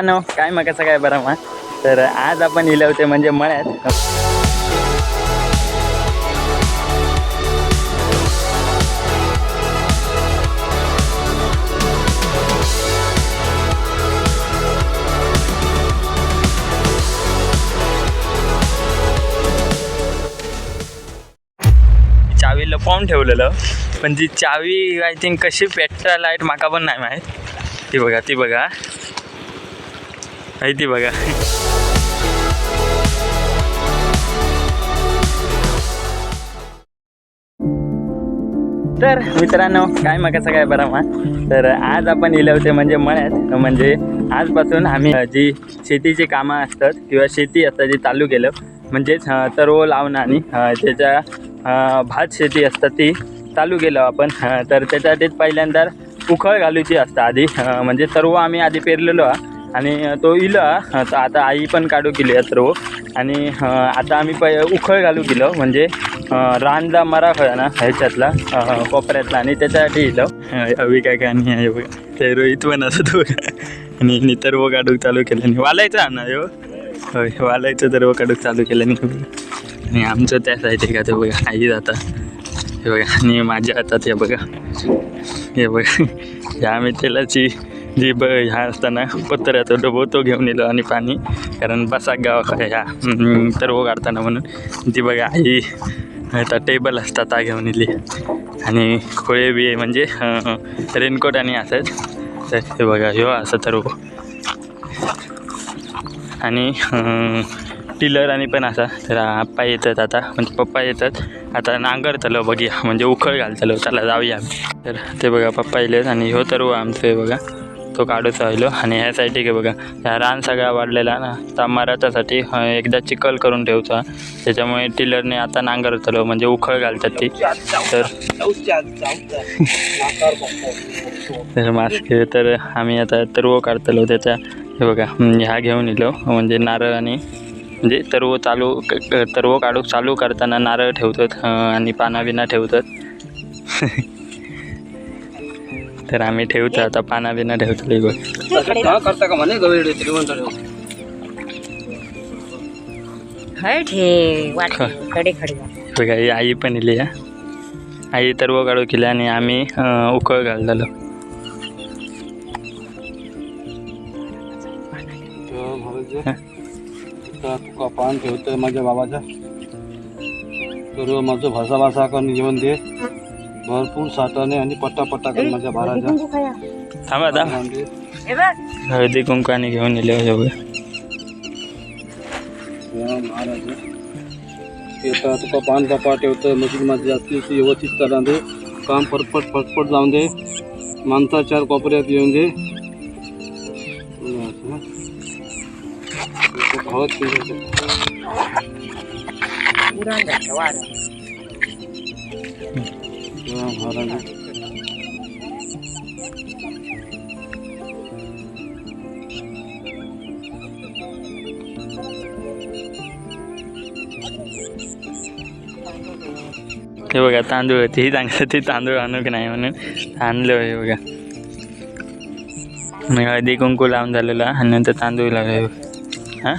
काय मग कसं काय बरं मग. तर आज आपण इले होते म्हणजे मळ्यात. चावी लपवून ठेवलेलं, पण ती चावी आय थिंक कशी पेट्रा लाईट माका पण नाही माहीत. ती बघा ती बघा ती बघा. तर मित्रांनो काय मग कसं काय बरं मग. तर आज आपण इले होते म्हणजे मळ्यात. म्हणजे आजपासून आम्ही जी शेतीची कामं असतात किंवा शेती असतात जी चालू केलं, म्हणजेच तरव लावणं आणि त्याच्या भात शेती असतात ती चालू केलं आपण. तर त्याच्यासाठीच पहिल्यांदा उखळ घालूची असतं आधी. म्हणजे सर्व आम्ही आधी पेरलेलो आणि तो इलं. तर आता आई पण काढू केली आहे सर्व. आणि आता आम्ही उखळ घालू केलं, म्हणजे रानजा मरा खळा ना ह्याच्यातला कोपऱ्यातला, आणि त्याच्यासाठी इलं हवी काय काय नाही आहे बघा. ते रोहित पण असतो आणि तरव काढूक चालू केलं नाही. वालायचं ना हो, होय वालायचं तरव काढूक चालू केलं नाही. आणि आमचं त्या साईड का ते बघा आई जाता हे बघा, आणि माझ्या हातात हे बघा हे बघा. ह्या आम्ही तेलाची जी ह्या असताना पत्र्याचा डबो तो घेऊन येलो आणि पाणी, कारण बसा गावाकडे ह्या तरव काढताना म्हणून. ती बघा आई आता टेबल असतात ता घेऊन येली, आणि खोळे बी म्हणजे रेनकोट आणि असंच. तर हे बघा ह्यो असं तरव, आणि टिलर आणि पण असा. तर आप्पा येतात आता, म्हणजे पप्पा येतात आता नांगरतलो बघूया, म्हणजे उखळ घालतलो, चला जाऊया आम्ही. तर ते बघा पप्पा येलेत, आणि ह्यो तरव आमचं आहे बघा, तो काढूच राहिलो. आणि ह्यासाठी की बघा ह्या रान सगळा वाढलेला ना, तर मराठासाठी एकदा चिखल करून ठेवचा. त्याच्यामुळे टिलरने आता नांगरतलो, म्हणजे उखळ घालतात ती. तर मास्क. तर आम्ही आता तरव काढतलो त्याच्या. हे बघा ह्या घेऊन येलो, म्हणजे नारळ, आणि म्हणजे तरव काढूक चालू करताना नारळ ठेवतात आणि पाना बिना ठेवतात. तर आम्ही ठेवतो आता पाना बिना ठेवतो. बघा ही आई पण इली. आई तरव काढू केली आणि आम्ही उकळ घाललेलो. तुका पान ठेवतोय माझ्या बाबाचा. तर माझं भासा करून जेवण दे, भरपूर साठाने आणि पट्टा कर माझ्या भाराचा. थांबा हळदी कुंकाने घेऊन येले महाराज. तुका पान बापा ठेवतोय, मशीन माझी असली ती व्यवस्थित करा दे, काम फटफट जाऊन दे, माणसा 4 कोपऱ्यात येऊन दे. हे बघा तांदूळ होती चांगलं, ते तांदूळ आणू की नाही म्हणून आणलं. हे बघा हळदी कुंकू लावून झालेला, आणि नंतर तांदूळ लावले. हां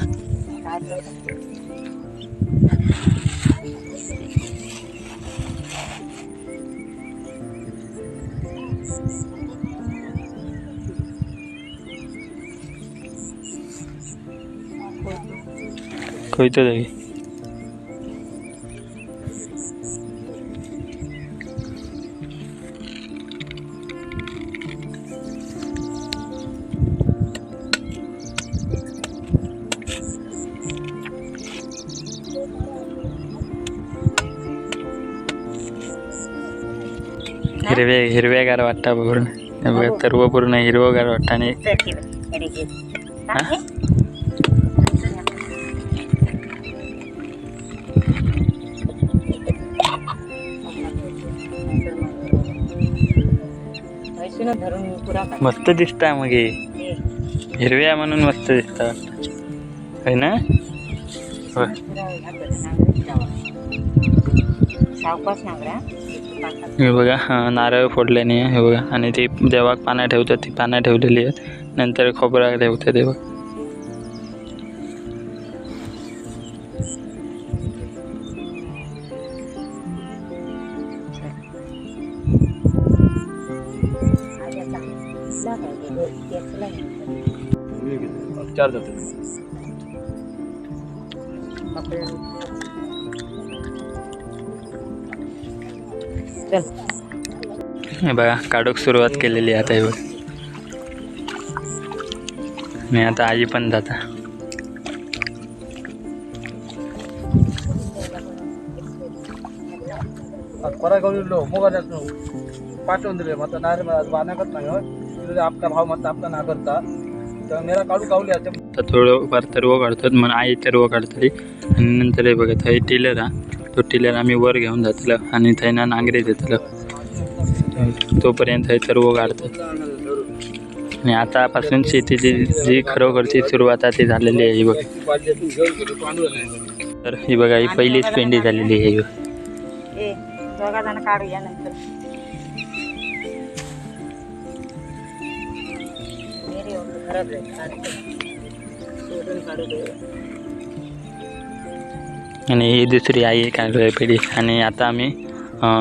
खोयतो जागी. हिरवेगार वाटतं पूर्ण. बघा तरव पूर्ण हिरवगार वाटतं. आणि मस्त दिसता मग हिरव्या म्हणून मस्त दिसतात है ना. हे बघा नारळ फोडल्याने हे बघा, आणि ती जेव्हा पानं ठेवतात ती पानं ठेवलेली आहेत, नंतर खोबरा ठेवतात ते बघा. 4 जाते. हे बघा काढूक सुरुवात केलेली आहे आता. हे बघ मी आता आई पण जाता. परगावलो मोबाईल पाठवून दिले मग डायरेक्ट बाण्याकच नाही आपला भाव म्हणता आपला ना करता तर मेरा काढू कावले तर थोडंफार तरव काढतात मग आई तरव काढतली आणि नंतर हे बघा थंय टिलर हा तो टिलर आम्ही वर घेऊन जातलो आणि थंय नांगरे देतलो तोपर्यंत थंय तरव काढतात. आणि आतापासून शेतीची जी खरोखरची सुरुवात आहे ती झालेली आहे. ही बघ तर ही बघा ही पहिलीच पेंडी झालेली आहे. दोघा जण काढूया नंतर आणि ही दुसरी आई काढू आहे पिढी. आणि आता आम्ही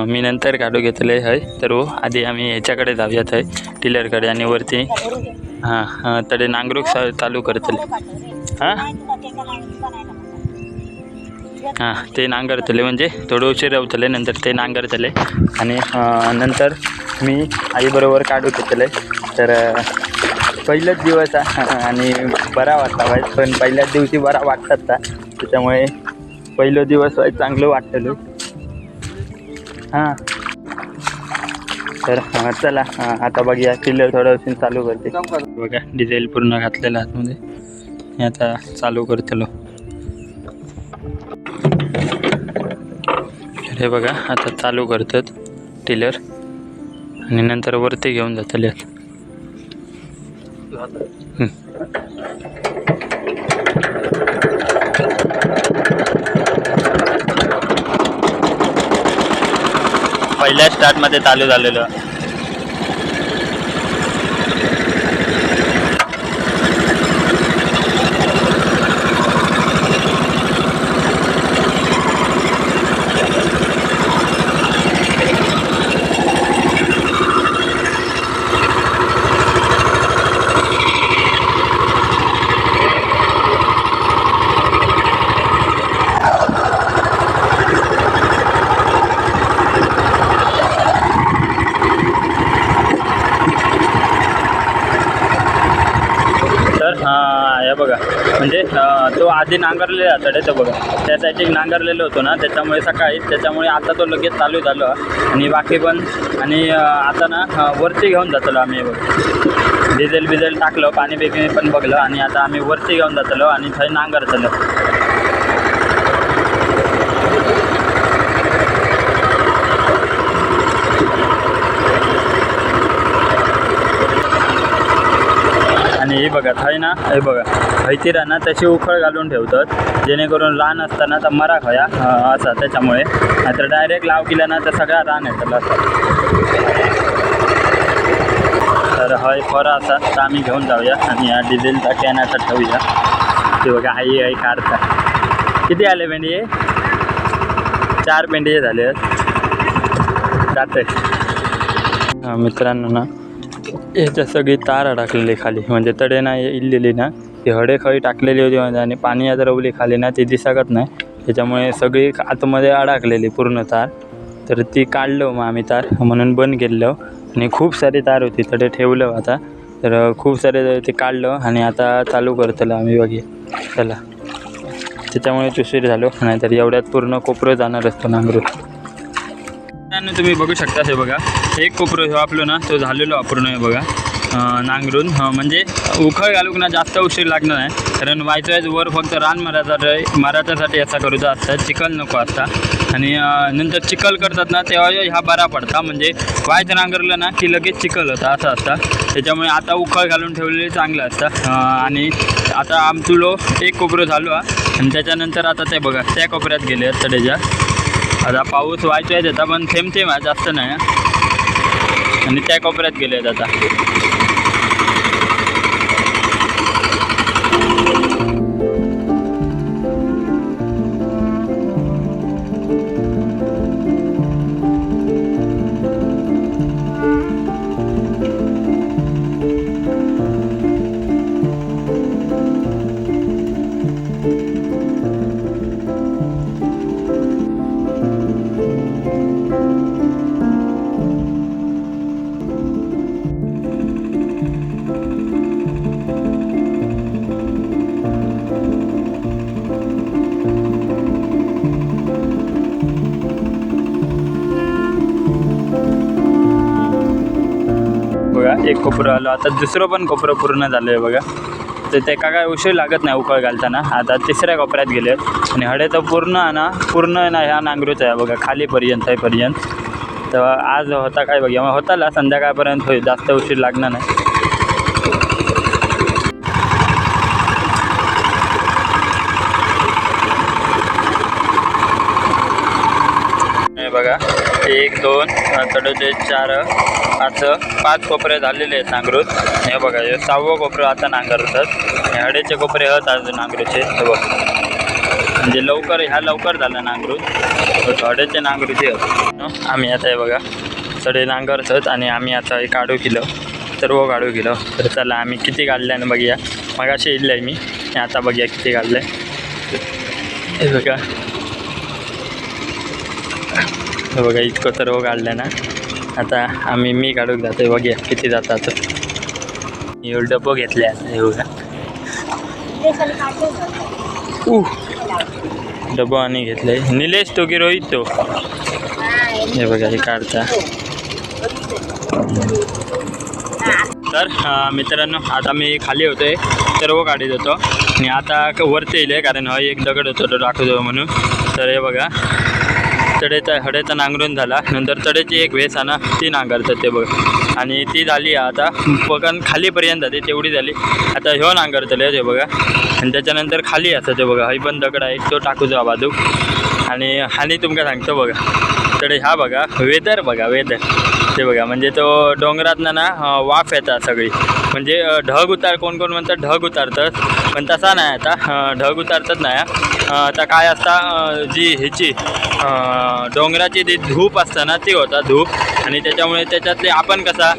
मी नंतर काढू घेतले आहे तर आधी आम्ही ह्याच्याकडे जाऊयात आहे टिलरकडे आणि वरती हां तडे नांगरूक चालू करतले. हां ते नांगरतले म्हणजे थोडं उशीर रावतले नंतर ते नांगरतले आणि नंतर मी आईबरोबर काढू घेतले. तर पहिलाच दिवस आणि बरा वाटला पण पहिल्याच दिवशी बरा वाटतात त्याच्यामुळे पहिलं दिवस चांगलं वाटतं. हां तर चला आता बघूया टिलर थोडं उशीर चालू करते. बघा डिझेल पूर्ण घातलेलं आतमध्ये मी आता चालू करतलो. हे बघा आता चालू करतात टिलर आणि नंतर वरती घेऊन जातले. पहिल्या स्टार्टमध्ये चालू झालेलं. हे बघा म्हणजे तो आधी नांगरलेला तडे तर बघा त्या साईड नांगरलेलं होतं ना त्याच्यामुळे सकाळी त्याच्यामुळे आता तो लगेच चालू झालो आणि बाकी पण. आणि आता ना वरती घेऊन जातलो आम्ही बघा डिझेल टाकलं पाणी बेकिंग पण बघलं आणि आता आम्ही वरती घेऊन जातलो आणि थंय नांगरतलो. आणि हे बघा थंय ना हे बघा खैती राहणार तशी उखळ घालून ठेवतात जेणेकरून रान असताना तर मरा खया असा त्याच्यामुळे नाहीतर डायरेक्ट लाव केला ना तर सगळा रान येतला असा. तर हय खरं असा तर आम्ही घेऊन जाऊया आणि या डिझेलचा कॅन आता ठेवूया. ते बघा आई काढता. किती आले पेंडी? 4 पेंडी झाले जाते. मित्रांनो ना याच्या सगळी तार अडकलेली खाली म्हणजे तडे ना इल्लेली ना ती हडे खळी टाकलेली होती म्हणजे आणि पाणी आता रवली खाली ना ती दिसत नाही त्याच्यामुळे सगळी आतमध्ये अडकलेली पूर्ण तार. तर ती काढलो मग आम्ही तार म्हणून बंद केलं आणि खूप सारी तार होती तडे ठेवलं आता. तर खूप सारे ते काढलं आणि आता चालू करतलं आम्ही बघे चला त्याच्यामुळे उशीर झालो नाहीतर एवढ्यात पूर्ण कोपरं जाणार असतो नांगरून. तुम्ही बघू शकता हे बघा एक कोपरं आपलं ना तो झालेलो पूर्ण आहे बघा नांगरून म्हणजे उखळ घालूक ना जास्त उशीर लागणार नाही कारण वायचंच वर फक्त रान मराठासाठी असा करूचा असता चिखल नको असता. आणि नंतर चिखल करतात ना तेव्हा ह्या बरा पडता म्हणजे वायचं नांगरलं ना की लगेच चिखल होता असं असता. त्याच्यामुळे आता उखळ घालून ठेवलेले चांगलं असतं. आणि आता आमचुलो एक कोपरं झालो आणि त्याच्यानंतर आता ते बघा त्या कोपऱ्यात गेले आहेत त्याच्या. आता पाऊस व्हायचा आहे त्याचा पण थेंब आहे जास्त नाही आणि त्या कोपऱ्यात गेले आहेत आता. कोपरं आलो. आता दुसरं पण कोपरं पूर्ण झालं आहे बघा. तर ते काय उशीर लागत नाही उकळ घालताना. आता तिसऱ्या कोपऱ्यात गेले आणि हडे तर पूर्ण ना ह्या नांगरूच आहे बघा खालीपर्यंत पर्यंत. तर आज होता काय बघा मग होताला संध्याकाळपर्यंत होईल, जास्त उशीर लागणार नाही. बघा 1 2 3 4 5 कोपरे झालेले आहेत नांगरूत. हे बघा हे 6वं कोपरं आता नांगरतात. हे हडेचे कोपरे आहेत अजून नांगरूचे. हे बघा म्हणजे लवकर झालं नांगरूत. हडेचे नांगरूचे आम्ही आता हे बघा सडे नांगरतात आणि आम्ही आता हे काढू केलं सर्व काढू केलं. तर चला आम्ही किती काढल्याने बघूया. मगाशी इल्लं आहे मी, आता बघूया किती काढलं आहे. हे बघा हे बघा इतकं सर्व काढलं ना. आता मी काढून जातो बघूया किती जातात. डब्बो घेतले आता हे बघा. डब्बो आणि घेतले निलेश तो की रोहित तो. हे बघा हे काढता. तर मित्रांनो आता मी खाली होते सर्व काढत होतो आणि आता वरती येईल कारण हा एक दगड होतो तो दाखवतो म्हणून. तर हे बघा हडेचा नांगरून झाला. नंतर तडेची एक वेस आहे ना ती नांगरतात ते बघा. आणि ती झाली आता पकन खालीपर्यंत जाते तेवढी झाली. आता ह्यो नांगरतले ते बघा. आणि त्याच्यानंतर खाली असं ते बघा हई पण दगड आहे तो टाकूचा बाजू. आणि तुमका सांगतो बघा तडे ह्या बघा वेदर ते बघा म्हणजे तो डोंगरातनं ना वाफ येतात सगळी. म्हणजे ढग कोण म्हणतात ढग उतारतात पण तसा नाही. आता ढग उतारतात नाही. आता काय असता जी ह्याची डोंगराची जी धूप असतं ना ती होता धूप. आणि त्याच्यामुळे त्याच्यातले आपण कसा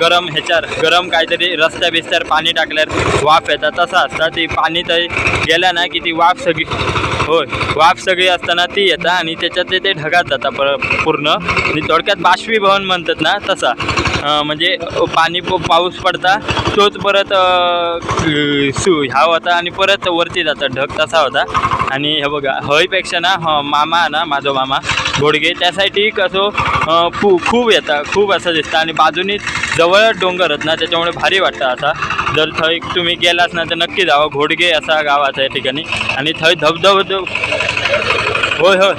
गरम काहीतरी रस्त्या बिस्त्यावर पाणी टाकल्यावर वाफ येतात तसं असतं. ती पाणी तरी गेल्या ना की ती वाफ सगळी असताना ती येतात आणि त्याच्यातले ते ढगात जातात पूर्ण. आणि थोडक्यात बाष्पीभवन म्हणतात ना तसा. म्हणजे पाऊस पडता तोच परत ह्या होता आणि परत वरती जातात ढग तसा होता. आणि हे बघा हयपेक्षा ना मामा ना माझा मामा घोडगे त्यासाठी कसं खूप येतात खूप असं दिसतं. आणि बाजूनी जवळ डोंगर आहेत ना त्याच्यामुळे भारी वाटतं असा. जर थंय तुम्ही गेलाच ना तर नक्की जावं. घोडगे असा गावाचा या ठिकाणी. आणि थंय धबधबा होय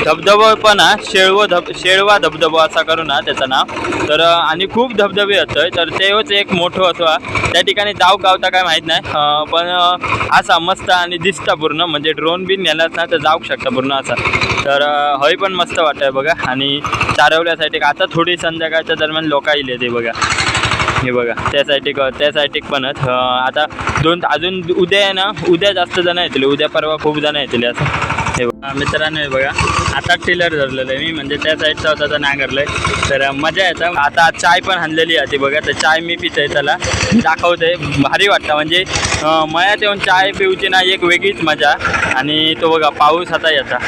धबधबा पण शेळवा धबधबा असा करू ना त्याचं नाव. तर आणि खूप धबधबे असतं. तर तेच एक मोठं असं त्या ठिकाणी गावता काय माहीत नाही. पण असा मस्त आणि दिसता पूर्ण म्हणजे ड्रोन बिन नेलाच ना तर जाऊ शकता पूर्ण असा. तर हय पण मस्त वाटतं बघा. आणि चारवल्यासाठी आता थोडी संध्याकाळच्या दरम्यान लोक येईल ते बघा. हे बघा त्यासाठी पणच आता अजून उद्या आहे ना उद्या जास्त जण येतील. उद्या परवा खूप जण येतील असं. हे बघा मित्रांनो हे बघा आता टिलर धरलेलं आहे मी म्हणजे त्या साईडचा होता तर नांगरलं आहे. तर मजा येतं. आता चाय पण आणलेली आहे ती बघा. तर चाय मी पितोय त्याला दाखवते भारी वाटतं. म्हणजे मळ्यात येऊन चाय पिऊची ना एक वेगळीच मजा. आणि तो बघा पाऊस आता याचा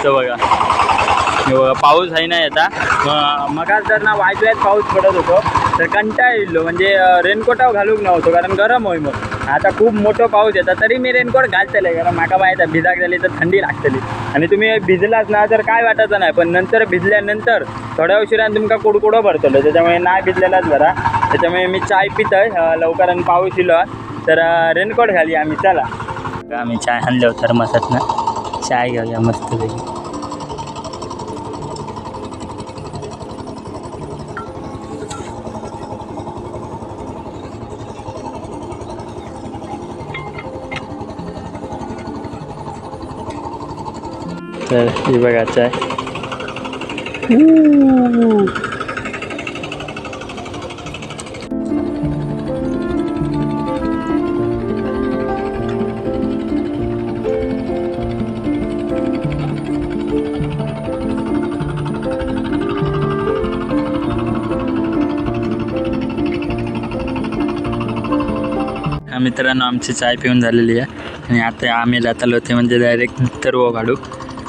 तो बघा पाऊस आहे ना येता. मग जर ना वाजव्यात पाऊस पडत होतो तर कंटाळ येलो म्हणजे रेनकोटाव घालूक नव्हतो कारण गरम होय. मग आता खूप मोठं पाऊस येतात तरी मी रेनकोट घालतले कारण माका माहीत आहे भिजाक झाली तर थंडी लागतली. आणि तुम्ही भिजलाच ना तर काय वाटायचं नाही. पण नंतर भिजल्यानंतर थोड्या उशिराने तुमका कुडकुडं भरतलो. त्याच्यामुळे नाही भिजलेलाच बरा. त्याच्यामुळे मी चाय पितोय लवकर. आणि पाऊस इलो तर रेनकोट घाली आम्ही. चला आम्ही चाय आणलो थर्मासात ना चाय घेऊया मस्त पैकी. तर ही बघा चाय. मित्रांनो आमची चाय पिऊन झालेली आहे. आणि आता आम्ही जातालो होते म्हणजे डायरेक्ट तरव काढू.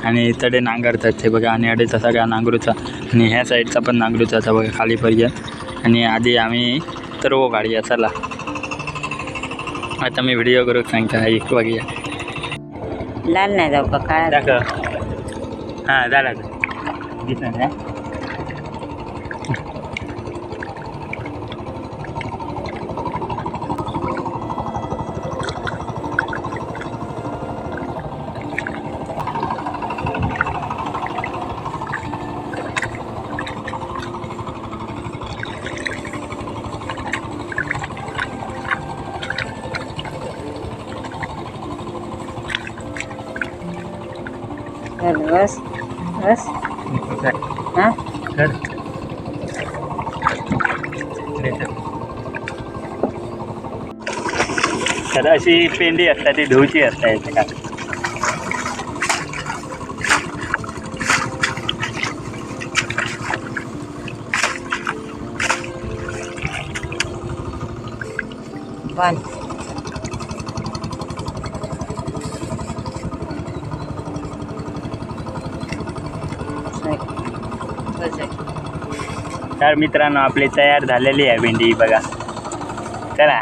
आणि तडे नांगरतात ते बघा. आणि अडेचा सगळा नांगरूचा आणि ह्या साईडचा पण नांगरूचा आता बघा खालीपर्यंत. आणि आधी आम्ही तरव काढूया चला. आता मी व्हिडिओ करू सांगता एक बघूया. लाल नाही जाऊ का काय दाखव. हां झाला दिसणार चल बस बस हां तर अशी पेंडी असतात ती धुवची असतात इथे का पण तर मित्रांनो आपली तयार झालेली आहे भेंडी बघा चला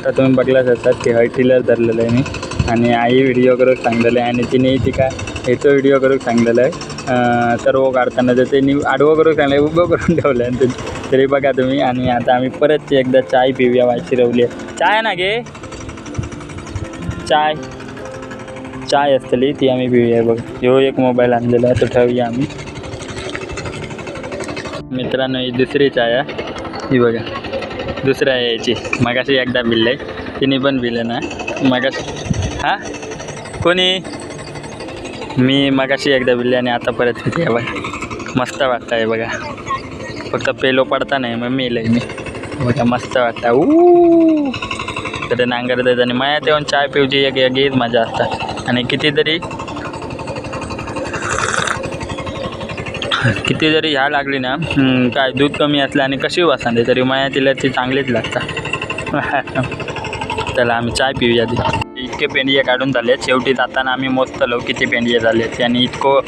तर तुम्ही बघलाच असतात की टिलर धरलेलं आहे मी आणि आई व्हिडिओ करून सांगलेलं आहे आणि तिने ती काय याचं व्हिडिओ करून सांगलेलं आहे सर्व काढताना तर त्यांनी आडवं करून सांगलं आहे उभं करून ठेवलं आहे तरी बघा तुम्ही. आणि आता आम्ही परत एकदा चाय पिऊया शिरवली आहे चाय ना घे चाय असतली ती आम्ही पिऊया बघा. ह्यो एक मोबाईल आणलेला आहे तो ठेवूया आम्ही. मित्रांनो ही दुसरी चाय आहे ही बघा दुसऱ्या याची मगाशी एकदा बिल आहे तिने पण बिलं ना मगाशी हां कोणी मी मगाशी एकदा बिल्ले आणि आता परत किती आहे बघा मस्त वाटतं आहे बघा फक्त पेलो पडता नाही मग मी मी बघा मस्त वाटतं तर नांगरत आहेत आणि माया तेव्हा चाय पिवची एक एक मजा असतात आणि किती जरी ह्या लागली ना काय दूध कमी असलं आणि कशी वासांदे तरी माया तिला ती चांगलीच लागतात. चला आम्ही चाय पिऊया ती. इतके पेंडिये काढून झाले शेवटी जाताना आम्ही मोजतलो किती पेंडिये झाले आणि इतकं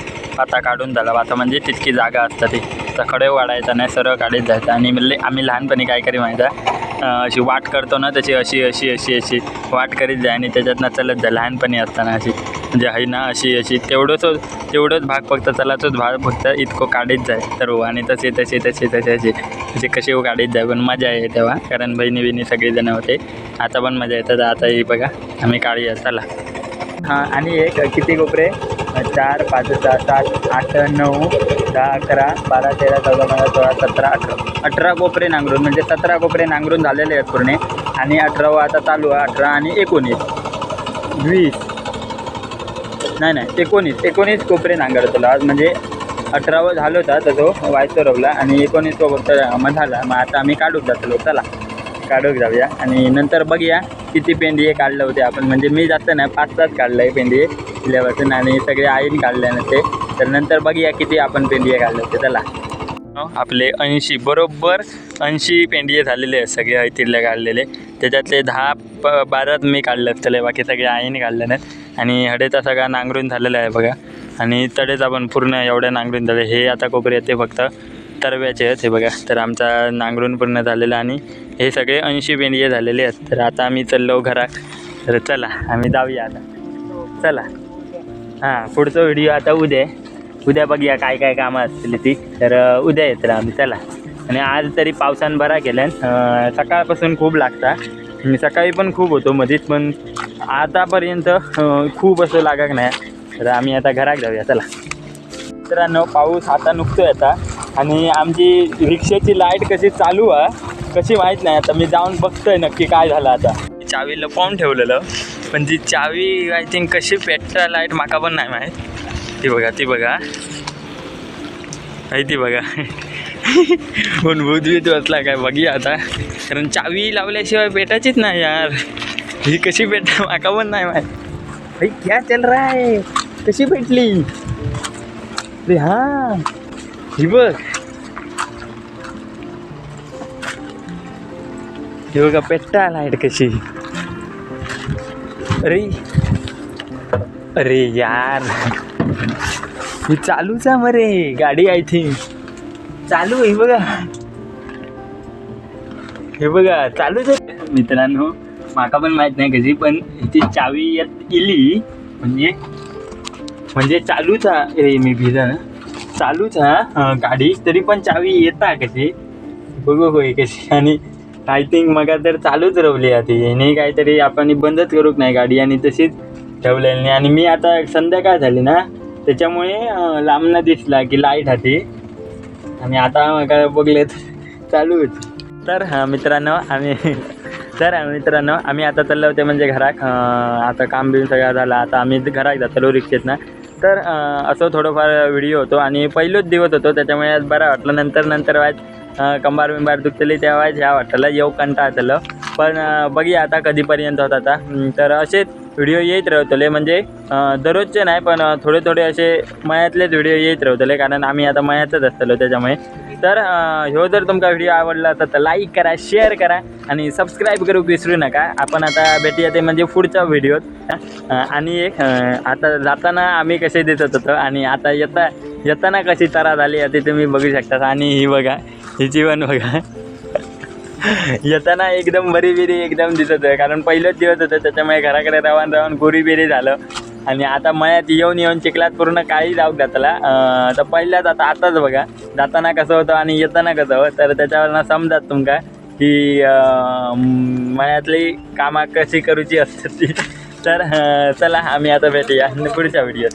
आता काढून झाला आता म्हणजे तितकी जागा असतात ती तर खडे वाढायचा नाही सरळ काढीत जायचं. आणि म्हणजे आम्ही लहानपणी काय करी माहिती आहे अशी वाट करतो ना त्याची अशी वाट करीत जाय आणि त्याच्यातनं चलत जाय लहानपणी असताना अशी म्हणजे आहे ना अशी तेवढंच भाग फक्त चलाचोच भाग फक्त इतकं काढीत जाय सर्व आणि तसे कसे काढीत जाय पण मजा आहे तेव्हा कारण बहिणी सगळेजण होते. आता पण मजा येतात. आता ही बघा आम्ही काढूया चला. हां आणि एक किती कोपरे 4 5 6 7 8 9 10 11 12 13 14 15 16 17 18 कोपरे नांगरून म्हणजे 17 कोपरे नांगरून झालेले आहेत पूर्ण आणि 18वा आता चालू आहे. 18 आणि 19 20 नाही 19 कोपरे नांगरतलो आज म्हणजे 18वा झालं होता तर तो व्हायचं रवला आणि 19वा फक्त मग झाला. मग आता आम्ही काढूक जातलो चला काढूक जाऊया आणि नंतर बघूया किती पेंडिये काढलं होते आपण म्हणजे मी जास्त नाही 5-7 काढलं आहे पेंडिये दिल्यापासून आणि सगळे आईन काढले नसते तर नंतर बघूया किती आपण पेंडिये काढले होते चला. आपले 80 बरोबर 80 पेंडिये झालेले आहेत सगळे ऐतिल्ले काढलेले त्याच्यातले 10-12 मी काढले असतले बाकी सगळे आईने काढले नाहीत. आणि हडेचा सगळा नांगरून झालेला आहे बघा आणि तडेच आपण पूर्ण एवढ्या नांगरून झाले. हे आता कोपरे ते फक्त तरव्याचे आहेत हे बघा तर आमचा नांगरून पूर्ण झालेला आणि हे सगळे 80 पेंडिये झालेले आहेत. तर आता आम्ही चाललो घरात तर चला आम्ही जाऊया आता चला. हां पुढचा व्हिडिओ आता उद्या बघूया काय कामं असतील ती तर उद्या येत आम्ही चला. आणि आज तरी पावसानं बरा केल्यान सकाळपासून खूप लागता मी सकाळी पण खूप होतो मध्येच पण आतापर्यंत खूप असं लागत नाही. तर आम्ही आता घरात जाऊया चला. मित्रांनो पाऊस आता नुकतोय आता आणि आमची रिक्षाची लाईट कशी चालू आहे कशी माहीत नाही. आता मी जाऊन बघतोय नक्की काय झालं. आता चावी लपवून ठेवलेलं पण ती चावी आय थिंक कशी पेटता लाईट माका पण नाही माहीत. ती बघा ती बघा पण भूतभीत बसला काय बघूया आता कारण चावी लावल्याशिवाय पेटायचीच नाही यार. ही कशी पेटा माका पण नाही माहीत. भाई क्या चल रहा है, कशी भेटली रे? हा ही बघ, ही बघा पेट्टा लाईट कशी. अरे अरे यार, ही चालूच आहे मरे गाडी. आय थिंक चालू आहे बघा, हे बघा चालूच आहे मित्रांनो. माका पण माहित नाही कशी, पण ती चावी येत इली म्हणजे चालूच आहे रे. मी भिजा ना, चालूच हा गाडी, तरी पण चावी येता कशी बघू होय कशी. आणि आय थिंक मग तर चालूच रवली ती नाही, काहीतरी आपण बंदच करूक नाही गाडी आणि तशीच ठेवलेली नाही. आणि मी आता संध्याकाळ झाली ना, त्याच्यामुळे लांबनं दिसला की लाईट हाती, आणि आता मग बघले चालू होती. तर मित्रांनो आम्ही आता चाललो होते म्हणजे घरात. आता काम बिम सगळं झालं, आता आम्ही घरात जातलो रिक्षेत ना. तर असं थोडंफार व्हिडिओ होतो आणि पहिलोच दिवस होतो, त्याच्यामुळे आज बरं वाटलं. नंतर वाज कंबार बिंबार दुखतली तेव्हा ह्या वाटलं येऊ कंटाळलं. पण बघूया आता कधीपर्यंत होत आता. तर असेच व्हिडिओ येत राहतले, म्हणजे दररोजचे नाही पण थोडे असे मयातलेच व्हिडिओ येत राहतले, कारण आम्ही आता मयातच असतलो त्याच्यामुळे. तर ह्यो जर तुमचा व्हिडिओ आवडला तर लाईक करा, शेअर करा आणि सबस्क्राईब करू विसरू नका. आपण आता भेटूया ते म्हणजे पुढच्या व्हिडिओत. आणि एक आता जाताना आम्ही कसे दिसत होतो आणि आता येताना कशी तरा झाली ते तुम्ही बघू शकता. आणि ही बघा, हिची पण बघा येताना एकदम बरी एकदम दिसत आहे, कारण पहिलंच दिवस होतं त्याच्यामुळे घराकडे राहून गोरीबिरी झालं. आणि आता मयात येऊन चिखलात पूर्ण काळी जाऊ घातला. तर पहिल्याच आताच बघा जाताना कसं होतं आणि येताना कसं होतं, तर त्याच्यावरनं समजात तुमका की मयातली कामं कशी करूची असतात ती. तर चला आम्ही आता भेटूया पुढच्या व्हिडिओत.